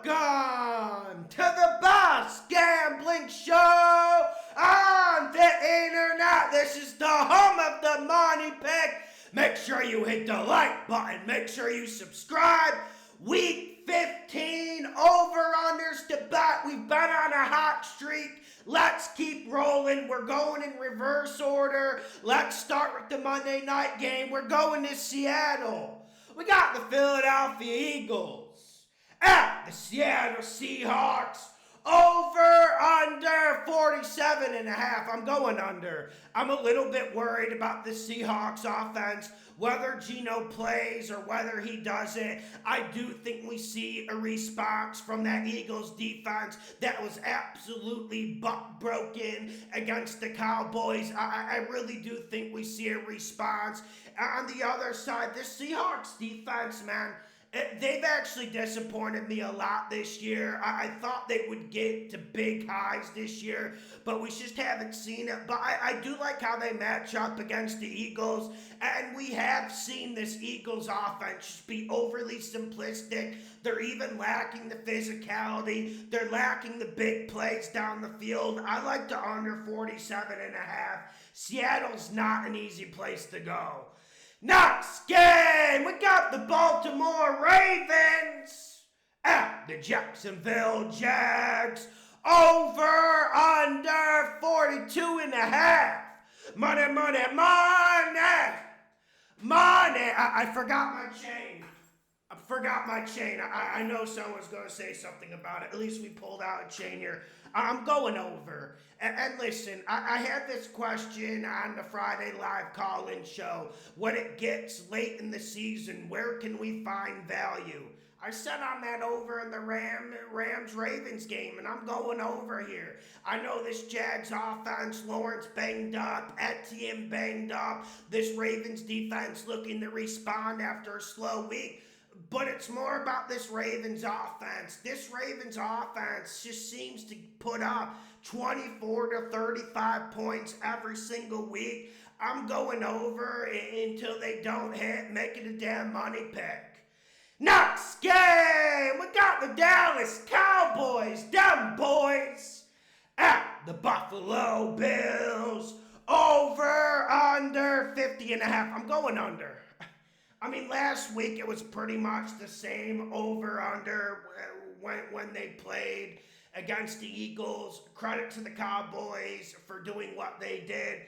Welcome to the Boss Gambling Show on the internet. This is the home of the money pick. Make sure you hit the like button. Make sure you subscribe. Week 15 over-unders to bet. We've been on a hot streak. Let's keep rolling. We're going in reverse order. Let's start with the Monday night game. We're going to Seattle. We got the Philadelphia Eagles at the Seattle Seahawks. Over, under 47.5. I'm going under. I'm a little bit worried about the Seahawks offense, whether Geno plays or whether he doesn't. I do think we see a response from that Eagles defense that was absolutely butt-broken against the Cowboys. I really do think we see a response. On the other side, the Seahawks defense, man, they've actually disappointed me a lot this year. I thought they would get to big highs this year, but we just haven't seen it. But I do like how they match up against the Eagles, and we have seen this Eagles offense just be overly simplistic. They're even lacking the physicality. They're lacking the big plays down the field. I like the under 47.5. Seattle's not an easy place to go. Next game, we got the Baltimore Ravens at the Jacksonville Jags. Over, under 42.5. Money. I forgot my chain. I know someone's going to say something about it. At least we pulled out a chain here. I'm going over. And listen, I had this question on the Friday live call-in show. When it gets late in the season, where can we find value? I said on that over in the Rams-Ravens game, and I'm going over here. I know this Jags offense, Lawrence banged up, Etienne banged up, this Ravens defense looking to respond after a slow week. But it's more about this Ravens offense. This Ravens offense just seems to put up 24 to 35 points every single week. I'm going over until they don't hit, make it a damn money pick. Next game, we got the Dallas Cowboys, them boys, at the Buffalo Bills. Over, under 50.5. I'm going under. I mean, last week it was pretty much the same over-under when they played against the Eagles. Credit to the Cowboys for doing what they did.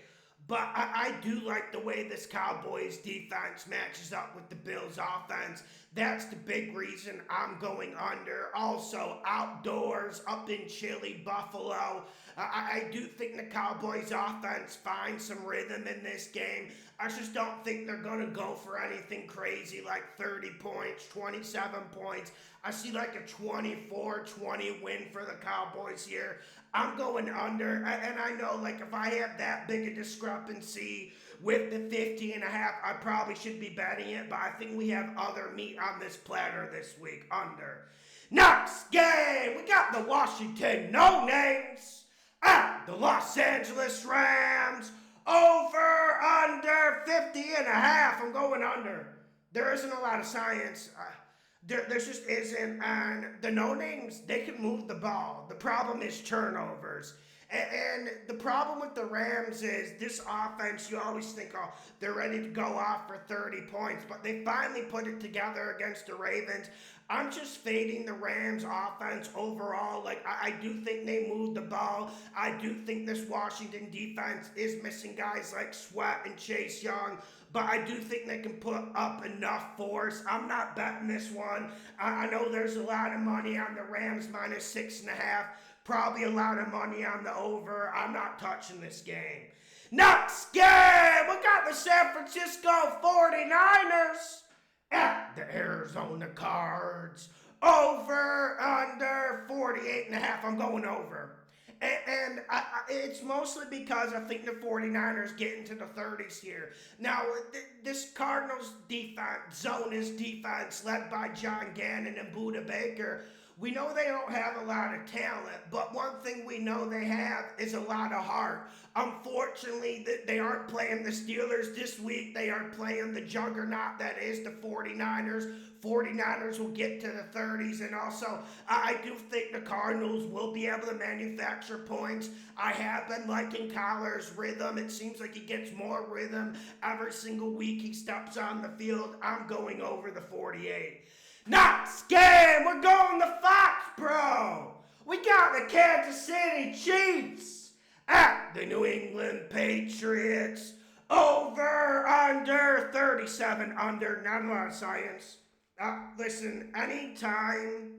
But I do like the way this Cowboys defense matches up with the Bills offense. That's the big reason I'm going under. Also, outdoors, up in chilly Buffalo. I do think the Cowboys offense finds some rhythm in this game. I just don't think they're going to go for anything crazy like 30 points, 27 points. I see like a 24-20 win for the Cowboys here. I'm going under, and I know like if I have that big a discrepancy with the 50.5, I probably should be betting it, but I think we have other meat on this platter this week, under. Next game, we got the Washington No-Names at the Los Angeles Rams. Over, under 50.5. I'm going under. There isn't a lot of science. There just isn't. And the no-names, they can move the ball. The problem is turnovers. And the problem with the Rams is this offense, you always think, oh, they're ready to go off for 30 points. But they finally put it together against the Ravens. I'm just fading the Rams offense overall. Like, I do think they moved the ball. I do think this Washington defense is missing guys like Sweat and Chase Young. But I do think they can put up enough force. I'm not betting this one. I know there's a lot of money on the Rams minus 6.5. Probably a lot of money on the over. I'm not touching this game. Next game, we got the San Francisco 49ers at the Arizona Cards. Over, under 48.5. I'm going over. And it's mostly because I think the 49ers get into the 30s here. Now, this Cardinals defense, Zona's defense, led by John Gannon and Budda Baker, We know they don't have a lot of talent, but one thing we know they have is a lot of heart. Unfortunately, they aren't playing the Steelers this week. They are playing the juggernaut that is the 49ers. 49ers will get to the 30s, and also I do think the Cardinals will be able to manufacture points. I have been liking Kyler's rhythm. It seems like he gets more rhythm every single week he steps on the field. I'm going over the 48. Not scam! We're going to Fox, bro! We got the Kansas City Chiefs at the New England Patriots. Over, under, 37 under. Not a lot of science. Listen, anytime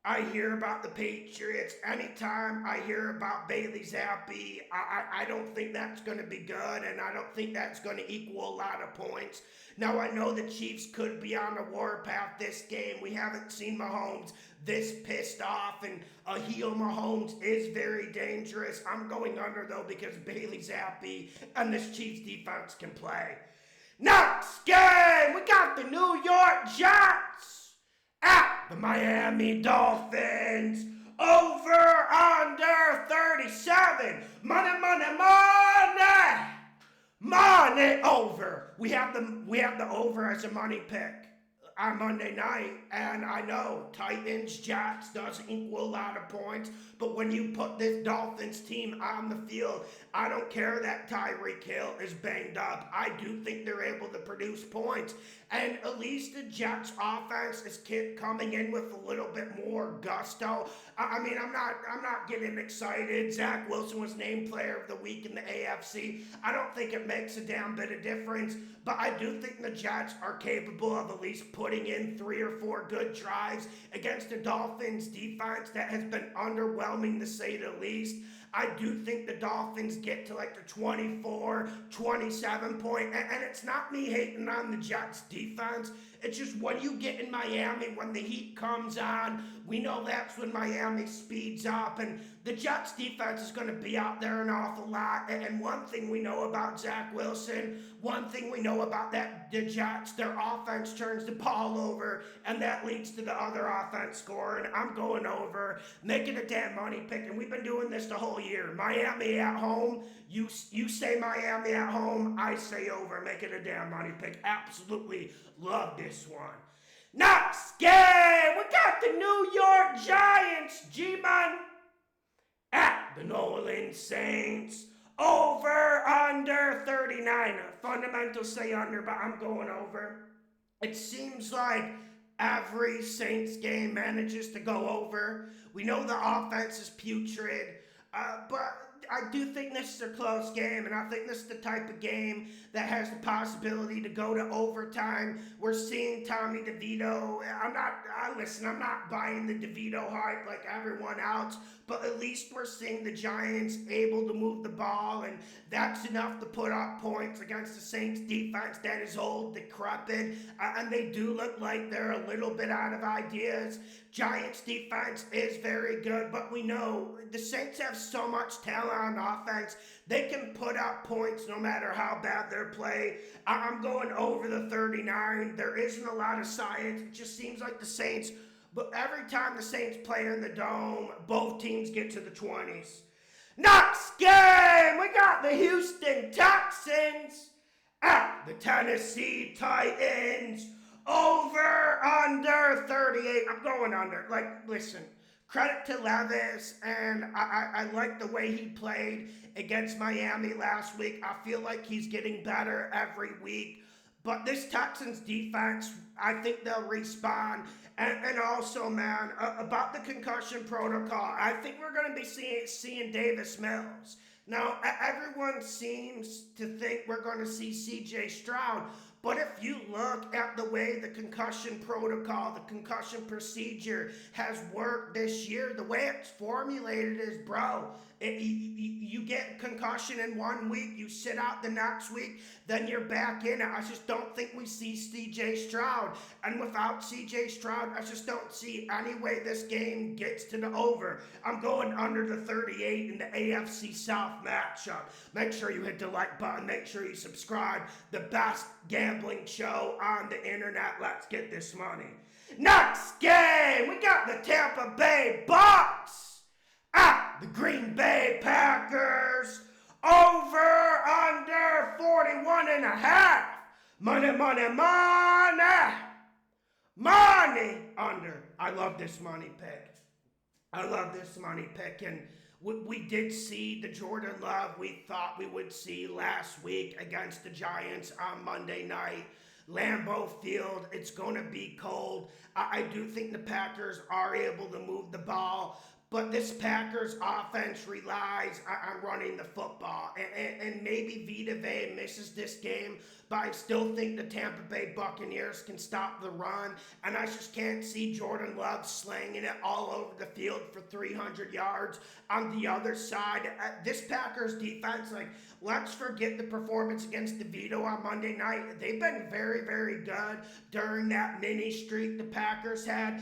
I hear about the Patriots, anytime I hear about Bailey Zappi, I don't think that's going to be good, and I don't think that's going to equal a lot of points. Now, I know the Chiefs could be on a warpath this game. We haven't seen Mahomes this pissed off, and a heel Mahomes is very dangerous. I'm going under, though, because Bailey Zappi and this Chiefs defense can play. Next game, we got the New York Jets at the Miami Dolphins. Over, under, 37. Money, money, money. Money over. We have the over as a money pick on Monday night, and I know Titans, Jets doesn't equal a lot of points, but when you put this Dolphins team on the field, I don't care that Tyreek Hill is banged up. I do think they're able to produce points, and at least the Jets offense is coming in with a little bit more gusto. I mean, I'm not getting excited. Zach Wilson was named Player of the Week in the AFC. I don't think it makes a damn bit of difference, but I do think the Jets are capable of at least putting in 3 or 4 good drives against the Dolphins defense that has been underwhelming to say the least. I do think the Dolphins get to like the 24, 27 point, and it's not me hating on the Jets defense. It's just when you get in Miami, when the heat comes on, we know that's when Miami speeds up, and the Jets defense is going to be out there an awful lot. And one thing we know about Zach Wilson, one thing we know about the Jets, their offense turns the ball over, and that leads to the other offense scoring. I'm going over, making a damn money pick, and we've been doing this the whole year. Miami at home, you say Miami at home, I say over, making a damn money pick. Absolutely love this one. Next game, we got the New York Giants, G-Man, at the New Orleans Saints. Over, under, 39. Fundamentals say under, but I'm going over. It seems like every Saints game manages to go over. We know the offense is putrid, but I do think this is a close game, and I think this is the type of game that has the possibility to go to overtime. We're seeing Tommy DeVito. I'm not buying the DeVito hype like everyone else, but at least we're seeing the Giants able to move the ball, and that's enough to put up points against the Saints defense that is old, decrepit, and they do look like they're a little bit out of ideas. Giants defense is very good, but we know the Saints have so much talent on offense. They can put up points no matter how bad their play. I'm going over the 39. There isn't a lot of science. It just seems like the Saints, but every time the Saints play in the Dome, both teams get to the 20s. Next game, we got the Houston Texans at the Tennessee Titans. Over, under, 38. I'm going under. Listen, credit to Levis, and I like the way he played against Miami last week. I feel like he's getting better every week. But this Texans defense, I think they'll respond. And also, man, about the concussion protocol, I think we're going to be seeing Davis Mills. Now, everyone seems to think we're going to see C.J. Stroud. But if you look at the way the concussion protocol, the concussion procedure has worked this year, the way it's formulated is, bro, you get concussion in 1 week, you sit out the next week, then you're back in it. I just don't think we see C.J. Stroud. And without C.J. Stroud, I just don't see any way this game gets to the over. I'm going under the 38 in the AFC South matchup. Make sure you hit the like button. Make sure you subscribe. The best gambling show on the internet. Let's get this money. Next game, we got the Tampa Tampa Bay Bucks at the Green Bay Packers. Over under 41 and a half. Money, money, money. Money under. I love this money pick. And we did see the Jordan Love we thought we would see last week against the Giants on Monday night. Lambeau Field, it's going to be cold. I do think the Packers are able to move the ball, but this Packers offense relies on running the football. And maybe Vita Vea misses this game, but I still think the Tampa Bay Buccaneers can stop the run. And I just can't see Jordan Love slinging it all over the field for 300 yards. On the other side, this Packers defense, let's forget the performance against DeVito on Monday night. They've been very, very good during that mini streak the Packers had.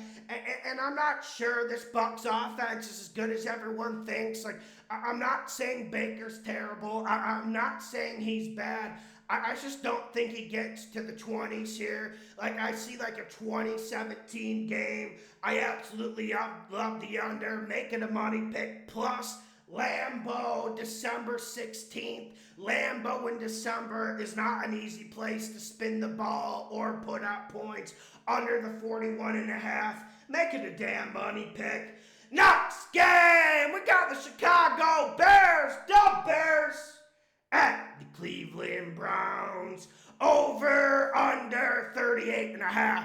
And I'm not sure this Bucs offense is as good as everyone thinks. I'm not saying Baker's terrible. I'm not saying he's bad. I just don't think he gets to the 20s here. I see a 2017 game. I absolutely love the under. Make it a money pick. Plus, Lambeau, December 16th. Lambeau in December is not an easy place to spin the ball or put up points. Under the 41 and a half. Make it a damn money pick. Next game, we got the Chicago Bears. The Bears at the Cleveland Browns. Over, under 38 and a half.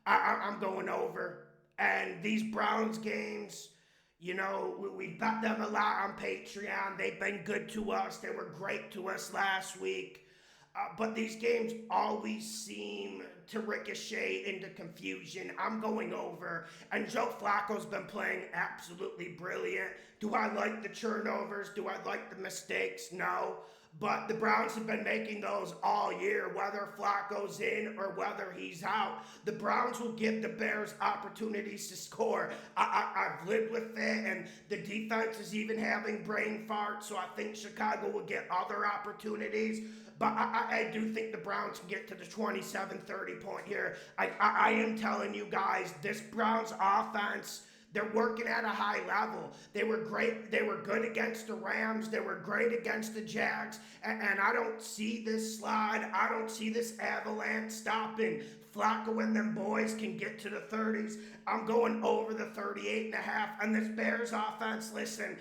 I'm going over. And these Browns games, we bet them a lot on Patreon. They've been good to us. They were great to us last week. But these games always seem to ricochet into confusion. I'm going over. And Joe Flacco's been playing absolutely brilliant. Do I like the turnovers? Do I like the mistakes? No. But the Browns have been making those all year, whether Flacco's in or whether he's out. The Browns will give the Bears opportunities to score. I've lived with it, and the defense is even having brain farts, so I think Chicago will get other opportunities. But I do think the Browns can get to the 27-30 point here. I am telling you guys, this Browns offense, they're working at a high level. They were great. They were good against the Rams. They were great against the Jags. And I don't see this slide. I don't see this avalanche stopping. Flacco and them boys can get to the 30s. I'm going over the 38 and a half. And this Bears offense, listen,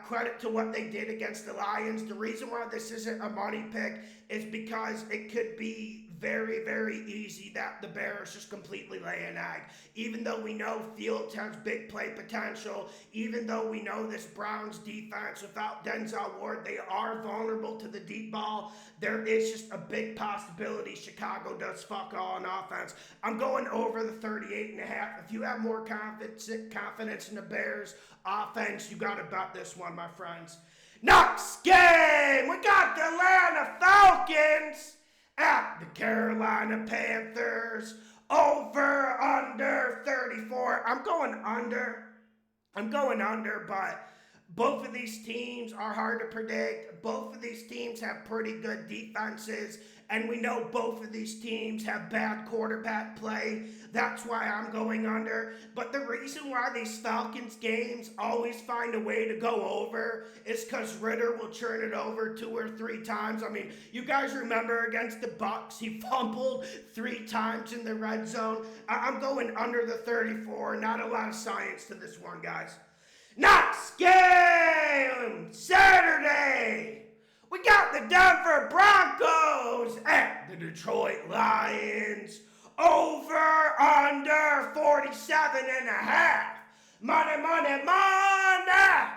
credit to what they did against the Lions. The reason why this isn't a money pick is because it could be very, very easy that the Bears just completely lay an egg. Even though we know Fields has big play potential, even though we know this Browns defense, without Denzel Ward, they are vulnerable to the deep ball. There is just a big possibility Chicago does fuck all on offense. I'm going over the 38 and a half. If you have more confidence in the Bears offense, you got to bet this one, my friends. Next game, we got the Atlanta Falcons at the Carolina Panthers. Over, under 34. I'm going under, but both of these teams are hard to predict. Both of these teams have pretty good defenses, and we know both of these teams have bad quarterback play. That's why I'm going under. But the reason why these Falcons games always find a way to go over is because Ritter will turn it over 2 or 3 times. I mean, you guys remember against the Bucs, he fumbled 3 times in the red zone. I'm going under the 34. Not a lot of science to this one, guys. Next game, Saturday. We got the Denver Broncos at the Detroit Lions. Over, under 47 and a half. Money, money, money.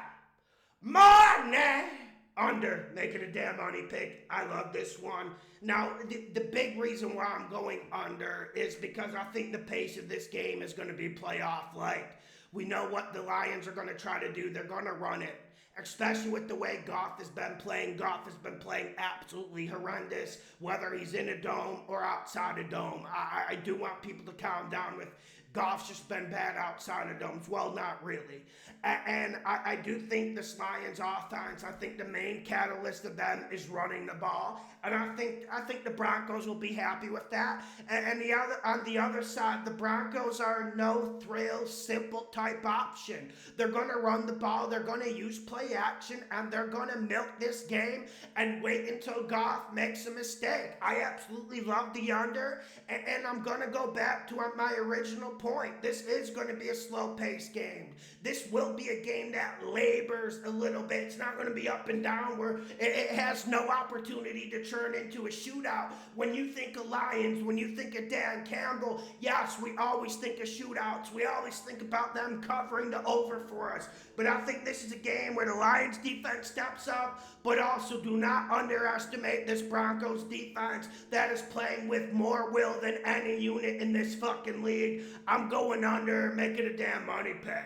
Money. Under. Make it a damn money pick. I love this one. Now, the big reason why I'm going under is because I think the pace of this game is going to be playoff-like. We know what the Lions are going to try to do. They're going to run it. Especially with the way Goff has been playing. Goff has been playing absolutely horrendous, whether he's in a dome or outside a dome. I do want people to calm down with Goff's just been bad outside of domes. Well, not really. And I do think this Lions offense, I think the main catalyst of them is running the ball. And I think the Broncos will be happy with that. And on the other side, the Broncos are no thrill, simple type option. They're going to run the ball, they're going to use play action, and they're going to milk this game and wait until Goff makes a mistake. I absolutely love the under, and I'm going to go back to my original point. This is going to be a slow-paced game. This will be a game that labors a little bit. It's not going to be up and down where it has no opportunity to turn into a shootout. When you think of Lions, when you think of Dan Campbell, yes, we always think of shootouts. We always think about them covering the over for us. But I think this is a game where the Lions defense steps up, but also do not underestimate this Broncos defense that is playing with more will than any unit in this fucking league. I'm going under, making a damn money pick.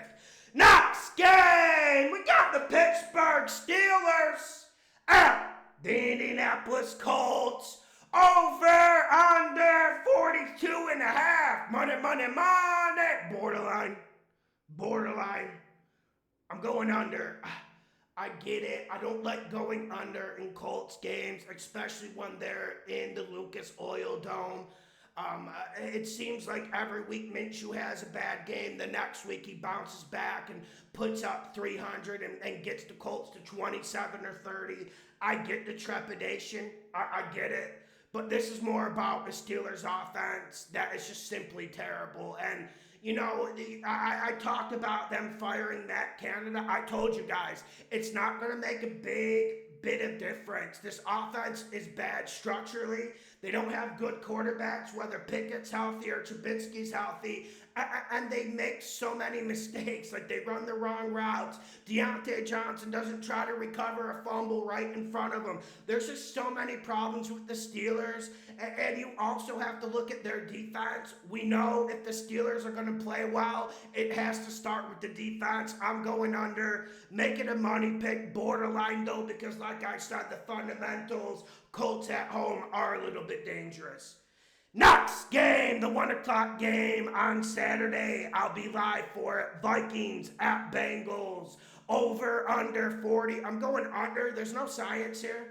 Next game, we got the Pittsburgh Steelers at the Indianapolis Colts. Over, under, 42.5. Money, money, money. Borderline. I'm going under. I get it. I don't like going under in Colts games, especially when they're in the Lucas Oil Dome. It seems like every week Minshew has a bad game. The next week he bounces back and puts up 300 and gets the Colts to 27 or 30. I get the trepidation. I get it. But this is more about the Steelers offense that is just simply terrible. And, you know, I talked about them firing Matt Canada. I told you guys, it's not going to make a big bit of difference. This offense is bad structurally. They don't have good quarterbacks, whether Pickett's healthy or Trubisky's healthy. And they make so many mistakes, like they run the wrong routes. Deontay Johnson doesn't try to recover a fumble right in front of him. There's just so many problems with the Steelers. And you also have to look at their defense. We know if the Steelers are going to play well, it has to start with the defense. I'm going under, making a money pick, borderline though, because like I said, the fundamentals, Colts at home are a little bit dangerous. Next game, the 1 o'clock game on Saturday. I'll be live for it. Vikings at Bengals. Over, under 40. I'm going under. There's no science here.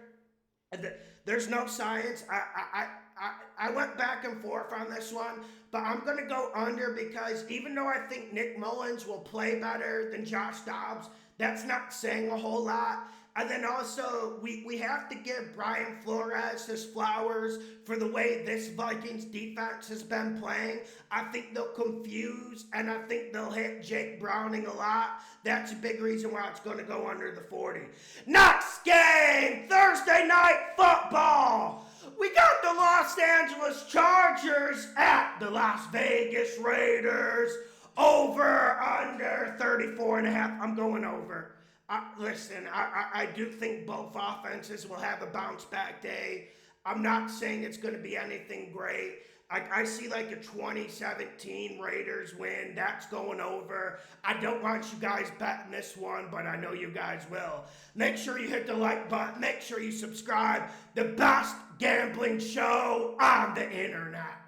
There's no science. I went back and forth on this one, but I'm going to go under because even though I think Nick Mullins will play better than Josh Dobbs, that's not saying a whole lot. And then also, we have to give Brian Flores his flowers for the way this Vikings defense has been playing. I think they'll confuse, and I think they'll hit Jake Browning a lot. That's a big reason why it's going to go under the 40. Next game, Thursday night football. We got the Los Angeles Chargers at the Las Vegas Raiders. Over, under, 34.5. I'm going over. Listen, I do think both offenses will have a bounce-back day. I'm not saying it's going to be anything great. I see like a 2017 Raiders win. That's going over. I don't want you guys betting this one, but I know you guys will. Make sure you hit the like button. Make sure you subscribe. The best gambling show on the internet.